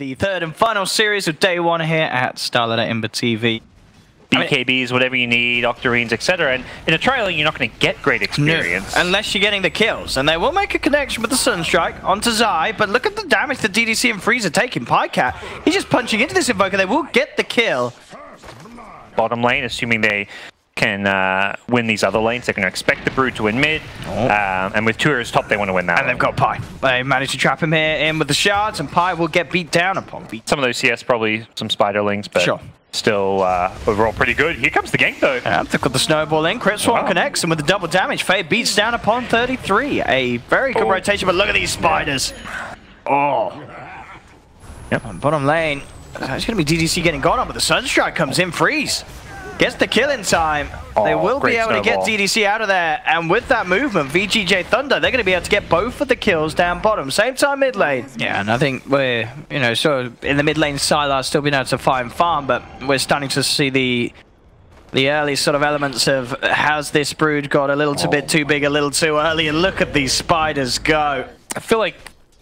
The third and final series of day one here at StarLadder ImbaTV. BKBs, whatever you need, Octarines, etc. And in a trial, you're not going to get great experience. No, unless you're getting the kills. And they will make a connection with the Sunstrike onto Zai, but look at the damage that DDC and Freeze are taking. PyCat, he's just punching into this Invoker. They will get the kill. Bottom lane, assuming they can win these other lanes, they're going to expect the Brood to win mid. And with Tourist top, they want to win that. And they've got Pi. They managed to trap him here in with the shards, and Pi will get beat down upon. Some of those CS, probably some Spiderlings, but sure. Still overall pretty good. Here comes the gank though. They've got the snowball in. Crit Swarm connects, and with the double damage, Fade beats down upon 33. A very good rotation, but look at these spiders. Yep. On bottom lane, it's going to be DDC getting gone on, but the Sunstrike comes in. Freeze gets the kill in time. They will be able to get DDC out of there, and with that movement, VGJ.Thunder, they're going to be able to get both of the kills down bottom. Same time mid lane. Yeah, and I think we're, sort of in the mid lane, Sylar's still been able to find farm, but we're starting to see the early sort of elements of has this Brood got a little bit too big, a little too early, and look at these spiders go. I feel like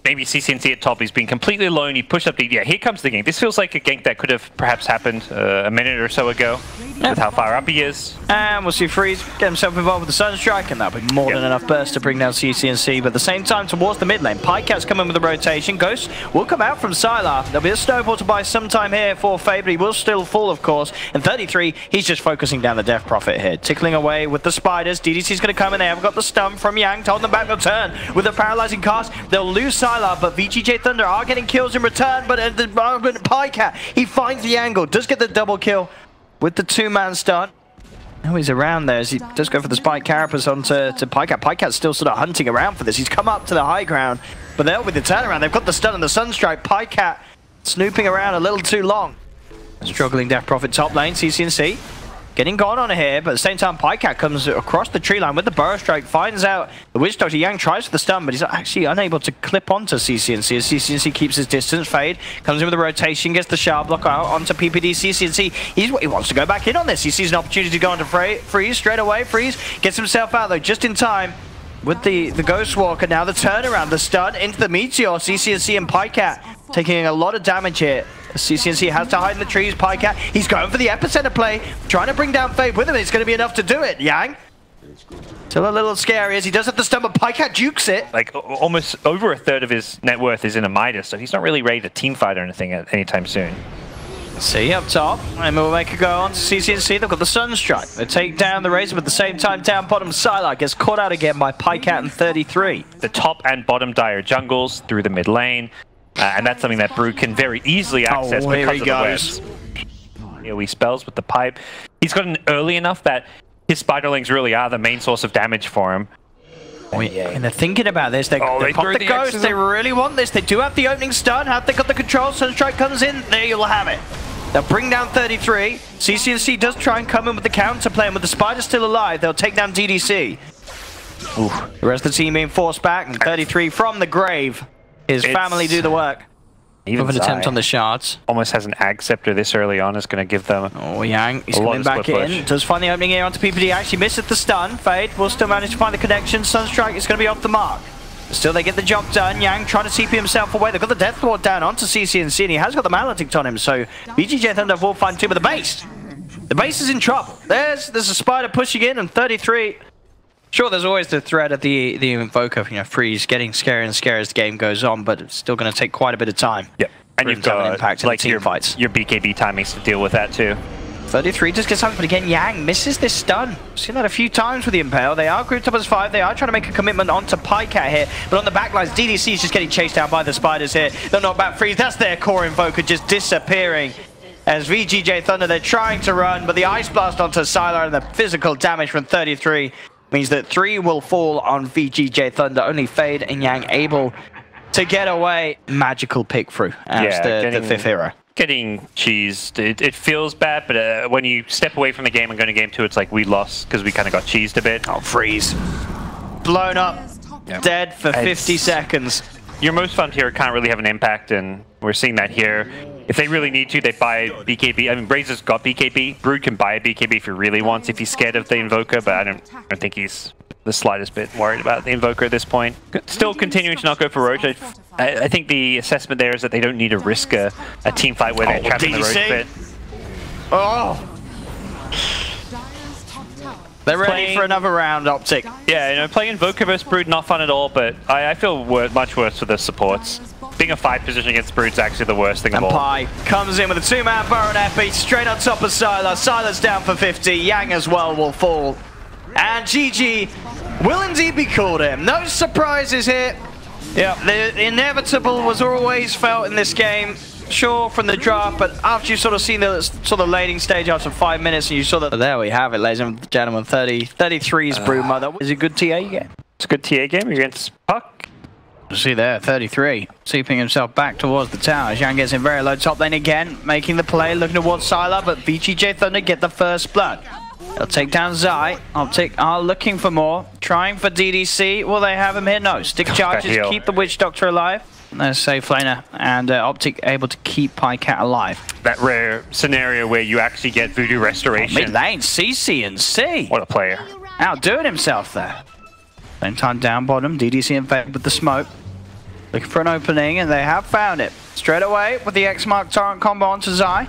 maybe CCNC at top, he's been completely alone, he pushed up the... Yeah, here comes the gank. This feels like a gank that could have perhaps happened a minute or so ago, with how far up he is. And we'll see Freeze get himself involved with the Sunstrike, and that'll be more than enough burst to bring down CCNC. But at the same time, towards the mid lane, PyCat's coming with the rotation. Ghost will come out from Sylar. There'll be a snowball to buy some time here for Fade, but he will still fall, of course. And 33, he's just focusing down the Death Prophet here, tickling away with the spiders. DDC's going to come in. They haven't got the stun from Yang to hold them back. They'll turn with a paralyzing cast. They'll lose Sylar, but VGJ.Thunder are getting kills in return. But at the moment, PyCat, he finds the angle, does get the double kill with the two-man stun. Now he's around there as he does go for the spike carapace onto PyCat. PyCat's still sort of hunting around for this. He's come up to the high ground, but they'll with the turnaround. They've got the stun and the Sunstrike. PyCat snooping around a little too long. Struggling Death Prophet top lane, CCNC getting gone on here, but at the same time, PyCat comes across the tree line with the Burrow Strike, finds out the Witch Doctor. Yang tries for the stun, but he's actually unable to clip onto CCNC as CCNC keeps his distance. Fade comes in with the rotation, gets the Shard Block out onto PPD. CCNC, he wants to go back in on this. He sees an opportunity to go onto Freeze straight away. Freeze gets himself out though, just in time with the Ghost Walker. Now the turnaround, the stun into the Meteor. CCNC and PyCat taking a lot of damage here. CCNC has to hide in the trees. PyCat, he's going for the epicenter play, trying to bring down Fade with him. It's going to be enough to do it. Yang still a little scary as he does have the stun, but PyCat jukes it. Like almost over a third of his net worth is in a Midas, so he's not really ready to team fight or anything anytime soon. See up top, and we'll make a go on to CCNC. They've got the Sunstrike. They take down the Razor, but at the same time, down bottom, Sylar gets caught out again by PyCat and 33. The top and bottom dire jungles through the mid lane. And that's something that Brood can very easily access because of the webs. AoE spells with the pipe. He's gotten early enough that his Spiderlings really are the main source of damage for him. And they're thinking about this. They pop the Ghost. They really want this. They do have the opening stun. Have they got the control? Sunstrike comes in. There you'll have it. They'll bring down 33. CCNC does try and come in with the counter play, and with the Spider still alive, they'll take down DDC. Ooh. The rest of the team being forced back, and 33 from the grave. His family do the work. Even an attempt on the shards. Almost has an Ag Scepter this early on. Is going to give them. Yang, he's coming back in. Does find the opening here onto PPD. Actually misses the stun. Fade will still manage to find the connection. Sunstrike is going to be off the mark. Still, they get the job done. Yang trying to CP himself away. They've got the Death Ward down onto CCNC, and he has got the Maledict on him. So VGJ.Thunder will find two, but the base is in trouble. There's a spider pushing in, and 33. Sure, there's always the threat of the Invoker, Freeze getting scarier and scarier as the game goes on, but it's still going to take quite a bit of time. Yep, and you've got an impact like your BKB timings to deal with that too. 33 just gets something, but again, Yang misses this stun. We've seen that a few times with the Impale. They are grouped up as 5. They are trying to make a commitment onto PyCat here, but on the backlines, DDC is just getting chased down by the spiders here. They'll knock back Freeze. That's their core Invoker just disappearing. As VGJ.Thunder, they're trying to run, but the Ice Blast onto Sylar and the physical damage from 33 means that 3 will fall on VGJ.Thunder. Only Fade and Yang able to get away. Magical pick through as the 5th hero. Getting cheesed. It feels bad, but when you step away from the game and go to game 2, it's like we lost because we kind of got cheesed a bit. Freeze. Blown up. Dead for 50 seconds. Your most fun tier can't really have an impact, and we're seeing that here. If they really need to, they buy BKB. I mean, Razor's got BKB. Brood can buy a BKB if he really wants, if he's scared of the Invoker, but I don't think he's the slightest bit worried about the Invoker at this point. Still continuing to not go for Roach. I think the assessment there is that they don't need to risk a team fight where they're trapping the Roach pit. Oh! They're ready for another round, Optic. Yeah, you know, playing Invoker versus Brood, not fun at all, but I feel much worse for the supports. Being a fight position against Brood's actually the worst thing of all. And Pi comes in with a two-man burrow and Epi, straight on top of Sylar. Sylar's down for 50, Yang as well will fall. And GG will indeed be called in. No surprises here. Yeah, the inevitable was always felt in this game. Sure, from the draft, but after you sort of seen the sort of laning stage after 5 minutes, and you saw that. There we have it, ladies and gentlemen. 33's Broodmother. Is it a good TA game? It's a good TA game against Puck. See there, 33, seeping himself back towards the tower. Zhang gets in very low top lane again, making the play, looking towards Sylar, but VGJ.Thunder get the first blood. They'll take down Zai. Optic are looking for more, trying for DDC. Will they have him here? No. Stick charges, keep the Witch Doctor alive. There's safe laner, and Optic able to keep PyCat alive. That rare scenario where you actually get Voodoo Restoration. Mid lane, CC&C. What a player. Outdoing himself there. Same time down bottom, DDC in favor with the smoke. Looking for an opening, and they have found it. Straight away with the X-Mark Torrent combo onto Zai.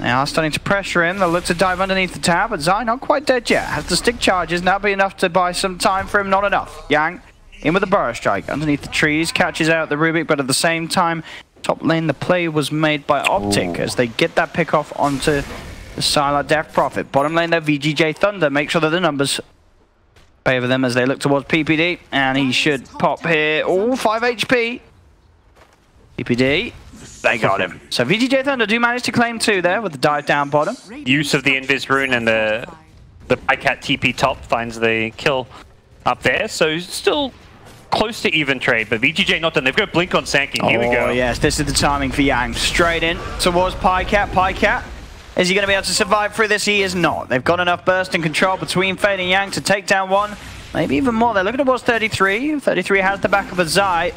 They are starting to pressure him. They'll look to dive underneath the tower, but Zai not quite dead yet. Has the stick charges, now be enough to buy some time for him, not enough. Yang in with the Burrow Strike underneath the trees, catches out the Rubik, but at the same time, top lane, the play was made by Optic as they get that pick off onto the Sylar Death Prophet. Bottom lane, though, VGJ.Thunder, make sure that the numbers favor them as they look towards PPD, and he should pop here. Oh, 5 HP. PPD, they got him. So VGJ.Thunder do manage to claim 2 there with the dive down bottom. Use of the Invis Rune and the PyCat TP top finds the kill up there, so still close to even trade, but VGJ not done. They've got Blink on Sanking. Here we go. Oh, yes, this is the timing for Yang. Straight in towards PyCat. PyCat, is he going to be able to survive through this? He is not. They've got enough burst and control between Fade and Yang to take down one, maybe even more. They're looking towards 33. 33 has the back of a Zai.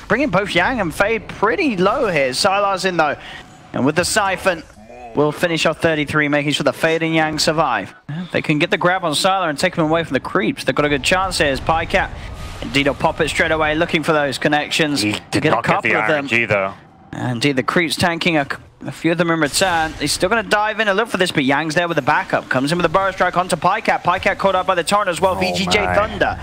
Bringing both Yang and Fade pretty low here. Sylar's in, though. And with the Siphon, we'll finish off 33, making sure that Fade and Yang survive. They can get the grab on Sylar and take him away from the creeps. They've got a good chance here as PyCat. Indeed, will pop it straight away, looking for those connections. He did not get the RNG, though. Indeed, the creeps tanking a few of them in return. He's still going to dive in and look for this, but Yang's there with the backup. Comes in with a Burrow Strike onto PyCat. PyCat caught up by the Torrent as well. VGJ.Thunder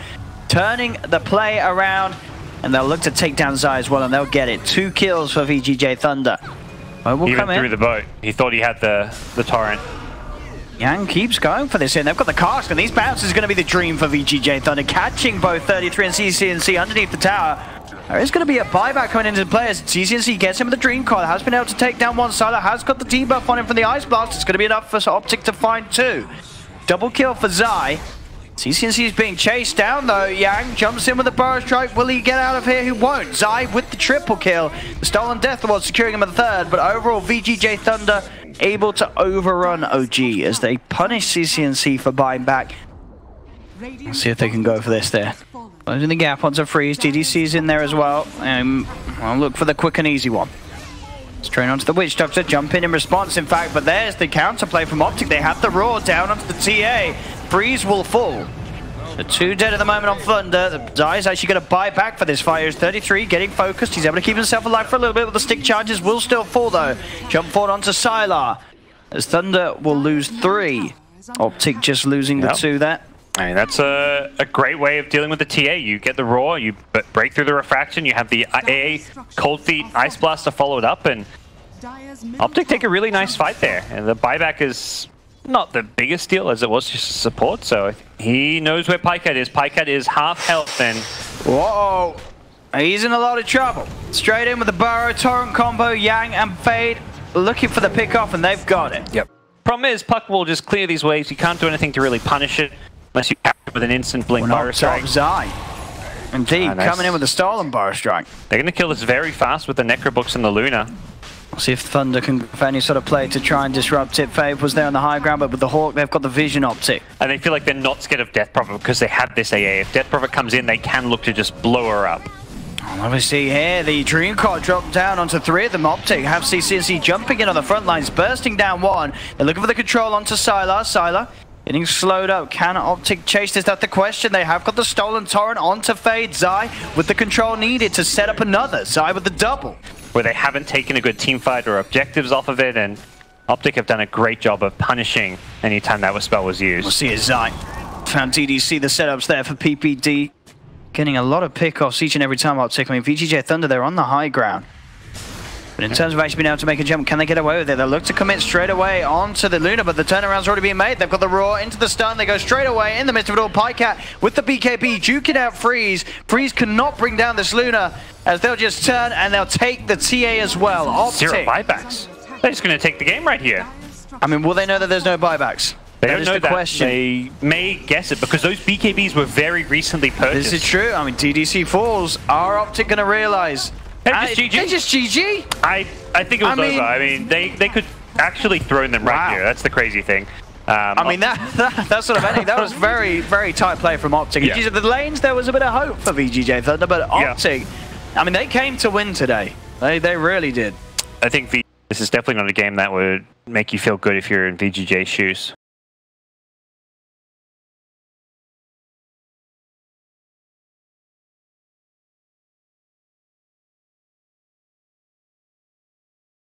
turning the play around, and they'll look to take down Zai as well, and they'll get it. 2 kills for VGJ.Thunder. Well, even through the boat. He thought he had the Torrent. Yang keeps going for this, and they've got the cask, and these bounces are going to be the dream for VGJ.Thunder, catching both 33 and CC&C underneath the tower. There is going to be a buyback coming into the players. CC&C gets him with the Dream Coil, has been able to take down one Sylar, has got the debuff on him from the Ice Blast. It's going to be enough for Optic to find 2. Double kill for Zai. CC&C is being chased down, though. Yang jumps in with a Burrow Strike. Will he get out of here? He won't. Zai with the triple kill. The Stolen Death was securing him at the 3rd, but overall, VGJ.Thunder able to overrun OG as they punish CC&C for buying back. Let's see if they can go for this there. Closing the gap onto Freeze. DDC's in there as well. I'll look for the quick and easy one. Straight onto the Witch Doctor. Jump in response, in fact, but there's the counterplay from Optic. They have the Roar down onto the TA. Freeze will fall. The 2 dead at the moment on Thunder. The Zai's actually going to buy back for this fire. 33 getting focused. He's able to keep himself alive for a little bit, with the stick charges will still fall, though. Jump forward onto Sylar as Thunder will lose 3. Optic just losing the 2 there. I mean, that's a great way of dealing with the TA. You get the Roar, you break through the Refraction, you have the AA Cold Feet Ice Blast to follow it up, and Optic take a really nice fight there. And the buyback is not the biggest deal as it was just support, so he knows where PyCat is. PyCat is half health, and whoa, he's in a lot of trouble. Straight in with the Burrow Torrent combo. Yang and Fade looking for the pick off, and they've got it. Yep. Problem is, Puck will just clear these waves. You can't do anything to really punish it unless you catch it with an instant blink Burrow Strike. Zai. Indeed, coming in with a Stolen Burrow Strike. They're going to kill this very fast with the Necrobooks and the Luna. We'll see if Thunder can have any sort of play to try and disrupt it. Fave was there on the high ground, but with the Hawk, they've got the Vision Optic. And they feel like they're not scared of Death Prophet because they have this AA. If Death Prophet comes in, they can look to just blow her up. Obviously here, the Dream Car dropped down onto 3 of them. Optic have CC&C jumping in on the front lines, bursting down 1. They're looking for the control onto Sylar. Sylar Getting slowed up. Can OPTIC chase this? That's the question. They have got the stolen Torrent onto Fade. Zai with the control needed to set up another. Zai with the double. Where they haven't taken a good team fight or objectives off of it, and OPTIC have done a great job of punishing any time that spell was used. We'll see as Zai found DDC. The setups there for PPD. Getting a lot of pickoffs each and every time OPTIC. I mean, VGJ.Thunder, they're on the high ground. But in terms of actually being able to make a jump, can they get away with it? They'll look to commit straight away onto the Luna, but the turnaround's already been made. They've got the Roar into the stun. They go straight away in the midst of it all. PyCat with the BKB, duking out Freeze. Freeze cannot bring down this Luna, as they'll just turn and they'll take the TA as well. OPTIC. 0 buybacks. They're just going to take the game right here. I mean, will they know that there's no buybacks? They don't know the that. Question. They may guess it because those BKBs were very recently purchased. This is true. I mean, DDC falls. Are OPTIC going to realize? They're just GG. They're just GG? I think it was over. I mean, they could actually throw them right here. That's the crazy thing. I mean, that sort of ending, that was very, very tight play from OPTIC. Yeah. The lanes, there was a bit of hope for VGJ.Thunder, but OPTIC, I mean, they came to win today. They really did. I think this is definitely not a game that would make you feel good if you're in VGJ's shoes.